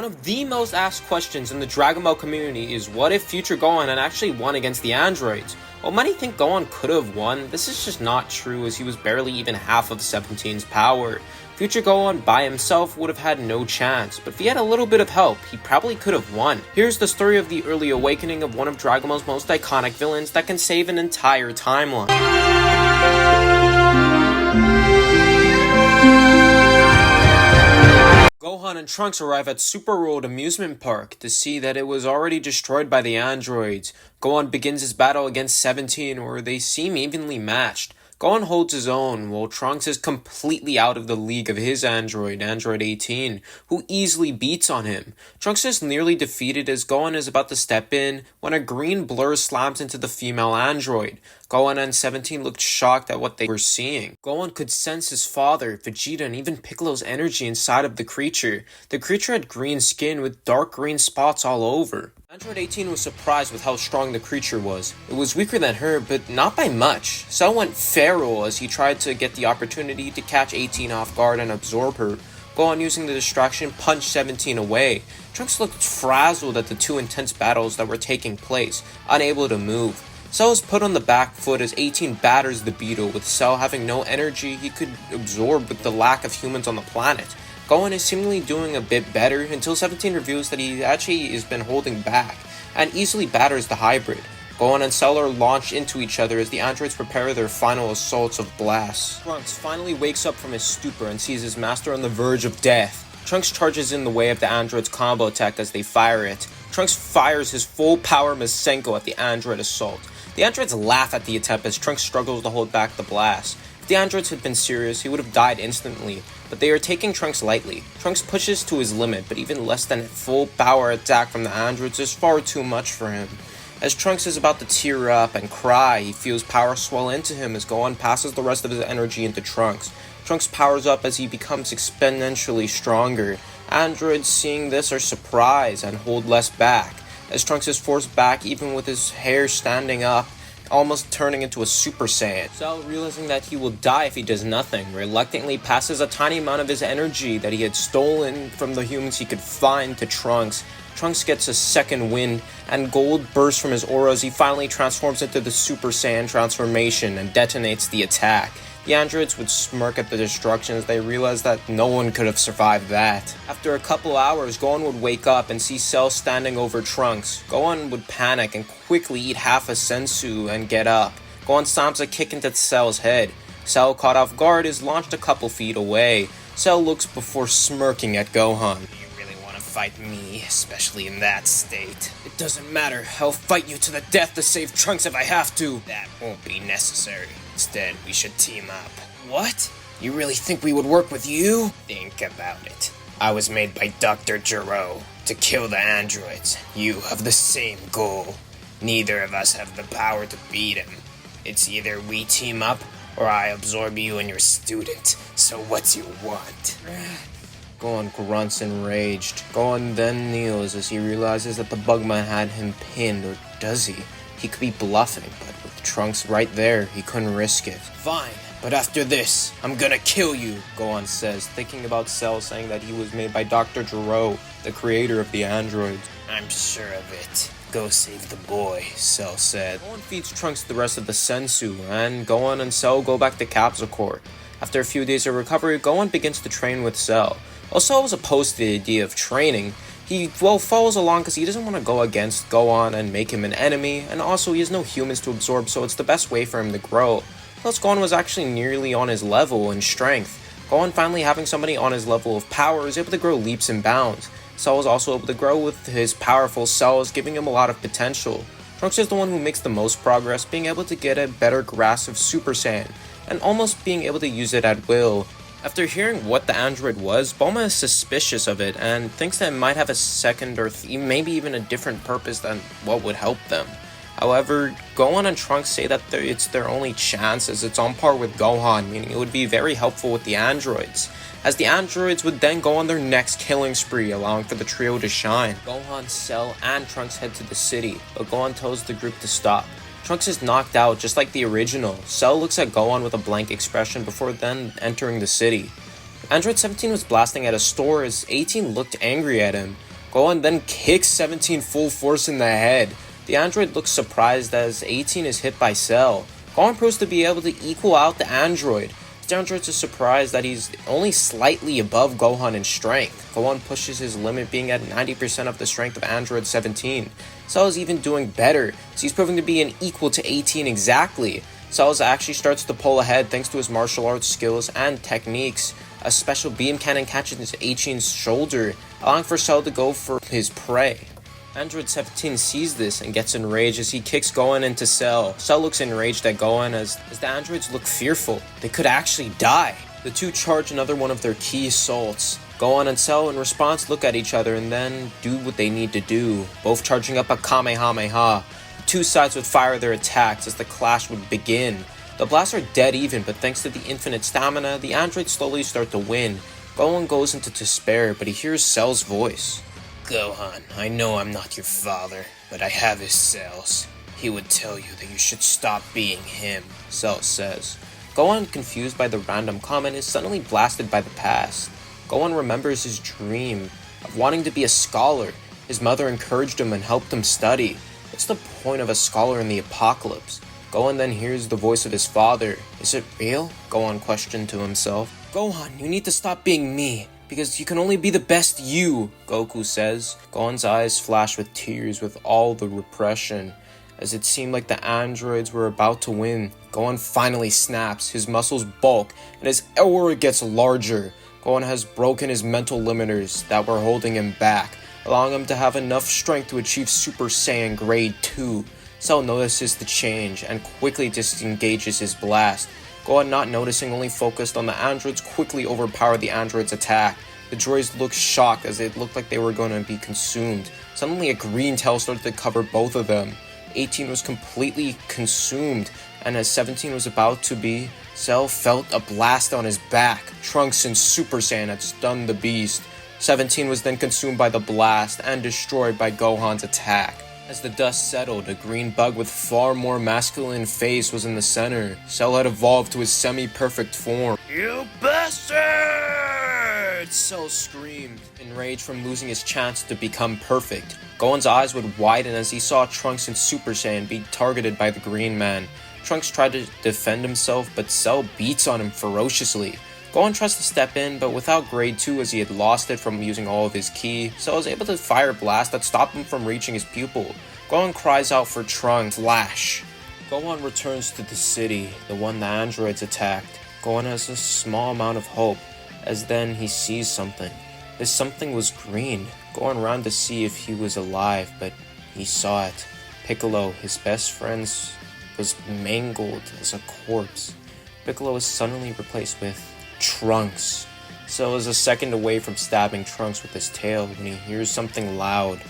One of the most asked questions in the Dragon Ball community is what if Future Gohan had actually won against the androids? While many think Gohan could have won, this is just not true as he was barely even half of 17's power. Future Gohan by himself would have had no chance, but if he had a little bit of help, he probably could have won. Here's the story of the early awakening of one of Dragon Ball's most iconic villains that can save an entire timeline. Gohan and Trunks arrive at Super World Amusement Park to see that it was already destroyed by the androids. Gohan begins his battle against 17, where they seem evenly matched. Gohan holds his own, while Trunks is completely out of the league of his android 18, who easily beats on him. Trunks is nearly defeated as Gohan is about to step in when a green blur slams into the female android. Gohan and 17 looked shocked at what they were seeing. Gohan could sense his father, Vegeta, and even Piccolo's energy inside of the creature. The creature had green skin with dark green spots all over. Android 18 was surprised with how strong the creature was. It was weaker than her, but not by much. Cell went feral as he tried to get the opportunity to catch 18 off guard and absorb her. Gohan, using the distraction, punched 17 away. Trunks looked frazzled at the two intense battles that were taking place, unable to move. Cell is put on the back foot as 18 batters the Beetle, with Cell having no energy he could absorb with the lack of humans on the planet. Gohan is seemingly doing a bit better until 17 reveals that he actually has been holding back and easily batters the hybrid. Gohan and Cell are launched into each other as the androids prepare their final assaults of blasts. Trunks finally wakes up from his stupor and sees his master on the verge of death. Trunks charges in the way of the androids' combo attack as they fire it. Trunks fires his full power Masenko at the android assault. The androids laugh at the attempt as Trunks struggles to hold back the blast. If the androids had been serious, he would have died instantly, but they are taking Trunks lightly. Trunks pushes to his limit, but even less than full power attack from the androids is far too much for him. As Trunks is about to tear up and cry, he feels power swell into him as Gohan passes the rest of his energy into Trunks. Trunks powers up as he becomes exponentially stronger. Androids seeing this are surprised and hold less back, as Trunks is forced back even with his hair standing up, almost turning into a Super Saiyan. Cell, realizing that he will die if he does nothing, reluctantly passes a tiny amount of his energy that he had stolen from the humans he could find to Trunks. Trunks gets a second wind, and gold bursts from his aura as he finally transforms into the Super Saiyan transformation and detonates the attack. The androids would smirk at the destruction as they realized that no one could have survived that. After a couple hours, Gohan would wake up and see Cell standing over Trunks. Gohan would panic and quickly eat half a sensu and get up. Gohan stomps a kick into Cell's head. Cell, caught off guard, is launched a couple feet away. Cell looks before smirking at Gohan. You really want to fight me, especially in that state? It doesn't matter. I'll fight you to the death to save Trunks if I have to. That won't be necessary. Instead, we should team up. What? You really think we would work with you? Think about it. I was made by Dr. Gero to kill the androids. You have the same goal. Neither of us have the power to beat him. It's either we team up, or I absorb you and your student. So what you want? Gohan grunts enraged. Gohan then kneels as he realizes that the Bugman had him pinned, or does he? He could be bluffing, but with Trunks right there, he couldn't risk it. Fine, but after this, I'm gonna kill you, Gohan says, thinking about Cell saying that he was made by Dr. Gero, the creator of the androids. I'm sure of it. Go save the boy, Cell said. Gohan feeds Trunks the rest of the sensu, and Gohan and Cell go back to Capsule Corp. After a few days of recovery, Gohan begins to train with Cell. While Cell was opposed to the idea of training, he follows along because he doesn't want to go against Gohan and make him an enemy, and also he has no humans to absorb, so it's the best way for him to grow. Plus, Gohan was actually nearly on his level in strength. Gohan, finally having somebody on his level of power, is able to grow leaps and bounds. Cell was also able to grow with his powerful cells, giving him a lot of potential. Trunks is the one who makes the most progress, being able to get a better grasp of Super Saiyan, and almost being able to use it at will. After hearing what the android was, Bulma is suspicious of it and thinks that it might have a second or maybe even a different purpose than what would help them. However, Gohan and Trunks say that it's their only chance as it's on par with Gohan, meaning it would be very helpful with the androids, as the androids would then go on their next killing spree, allowing for the trio to shine. Gohan, Cell, and Trunks head to the city, but Gohan tells the group to stop. Trunks is knocked out just like the original. Cell looks at Gohan with a blank expression before then entering the city. Android 17 was blasting at a store as 18 looked angry at him. Gohan then kicks 17 full force in the head. The android looks surprised as 18 is hit by Cell. Gohan proves to be able to equal out the android. The android is surprised that he's only slightly above Gohan in strength. Gohan pushes his limit, being at 90% of the strength of android 17. Cell is even doing better, so he's proving to be an equal to 18 exactly. Cell actually starts to pull ahead thanks to his martial arts skills and techniques. A special beam cannon catches 18's shoulder, allowing for Cell to go for his prey. Android 17 sees this and gets enraged as he kicks Gohan into Cell. Cell looks enraged at Gohan as the androids look fearful. They could actually die. The two charge another one of their key assaults. Gohan and Cell in response look at each other and then do what they need to do, both charging up a Kamehameha. The two sides would fire their attacks as the clash would begin. The blasts are dead even, but thanks to the infinite stamina, the androids slowly start to win. Gohan goes into despair, but he hears Cell's voice. Gohan, I know I'm not your father, but I have his cells. He would tell you that you should stop being him, Cell says. Gohan, confused by the random comment, is suddenly blasted by the past. Gohan remembers his dream of wanting to be a scholar. His mother encouraged him and helped him study. What's the point of a scholar in the apocalypse? Gohan then hears the voice of his father. Is it real? Gohan questioned to himself. Gohan, you need to stop being me, because you can only be the best you, Goku says. Gohan's eyes flash with tears with all the repression. As it seemed like the androids were about to win, Gohan finally snaps, his muscles bulk, and his aura gets larger. Gohan has broken his mental limiters that were holding him back, allowing him to have enough strength to achieve Super Saiyan Grade 2. Cell notices the change and quickly disengages his blast. Gohan, not noticing, only focused on the androids, quickly overpowered the androids' attack. The droids looked shocked as it looked like they were going to be consumed. Suddenly a green tail started to cover both of them. 18 was completely consumed, and as 17 was about to be, Cell felt a blast on his back. Trunks in Super Saiyan had stunned the beast. 17 was then consumed by the blast and destroyed by Gohan's attack. As the dust settled, a green bug with far more masculine face was in the center. Cell had evolved to his semi-perfect form. You bastard! Cell screamed, enraged from losing his chance to become perfect. Gohan's eyes would widen as he saw Trunks in Super Saiyan be targeted by the Green Man. Trunks tried to defend himself, but Cell beats on him ferociously. Gohan tries to step in, but without Grade 2 as he had lost it from using all of his ki, Cell was able to fire a blast that stopped him from reaching his pupil. Gohan cries out for Trunks. Flash! Gohan returns to the city, the one the androids attacked. Gohan has a small amount of hope, as then he sees something. This something was green. Gohan ran to see if he was alive, but he saw it. Piccolo, his best friend, was mangled as a corpse. Piccolo was suddenly replaced with Trunks. Cell is a second away from stabbing Trunks with his tail when he hears something loud.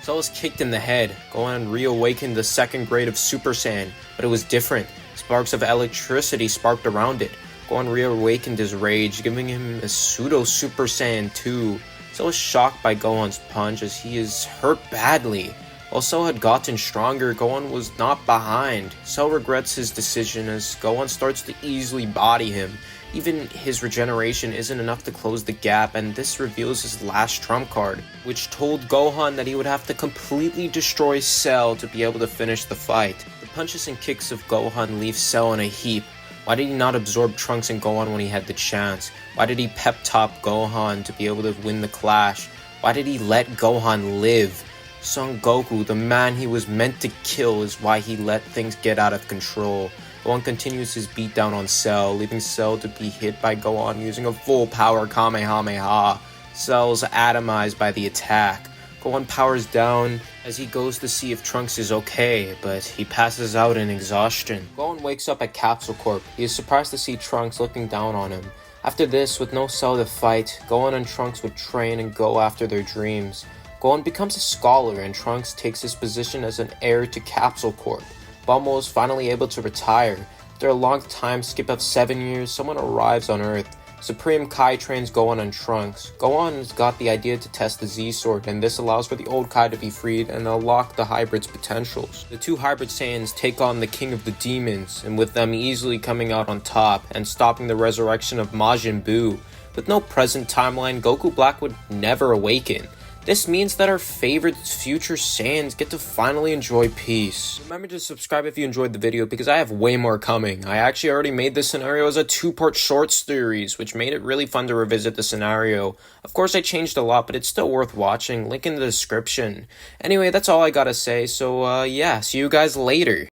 Cell was kicked in the head. Gohan reawakened the second grade of Super Saiyan, but it was different. Sparks of electricity sparked around it. Gohan reawakened his rage, giving him a pseudo Super Saiyan 2. Cell was shocked by Gohan's punch as he is hurt badly. While Cell had gotten stronger, Gohan was not behind. Cell regrets his decision as Gohan starts to easily body him. Even his regeneration isn't enough to close the gap, and this reveals his last trump card, which told Gohan that he would have to completely destroy Cell to be able to finish the fight. The punches and kicks of Gohan leave Cell in a heap. Why did he not absorb Trunks and Gohan when he had the chance? Why did he pep talk Gohan to be able to win the clash? Why did he let Gohan live? Son Goku, the man he was meant to kill, is why he let things get out of control. Gohan continues his beatdown on Cell, leaving Cell to be hit by Gohan using a full power Kamehameha. Cell's atomized by the attack. Gohan powers down as he goes to see if Trunks is okay, but he passes out in exhaustion. Gohan wakes up at Capsule Corp. He is surprised to see Trunks looking down on him. After this, with no Cell to fight, Gohan and Trunks would train and go after their dreams. Gohan becomes a scholar and Trunks takes his position as an heir to Capsule Corp. Bulma is finally able to retire. After a long time skip of 7 years, someone arrives on Earth. Supreme Kai trains Gohan and Trunks. Gohan's got the idea to test the Z-Sword, and this allows for the old Kai to be freed and unlock the hybrid's potentials. The two hybrid Saiyans take on the King of the Demons, and with them easily coming out on top and stopping the resurrection of Majin Buu. With no present timeline, Goku Black would never awaken. This means that our favorite future Saiyans get to finally enjoy peace. Remember to subscribe if you enjoyed the video because I have way more coming. I actually already made this scenario as a 2-part short series, which made it really fun to revisit the scenario. Of course I changed a lot, but it's still worth watching. Link in the description. Anyway, that's all I gotta say, so yeah, see you guys later.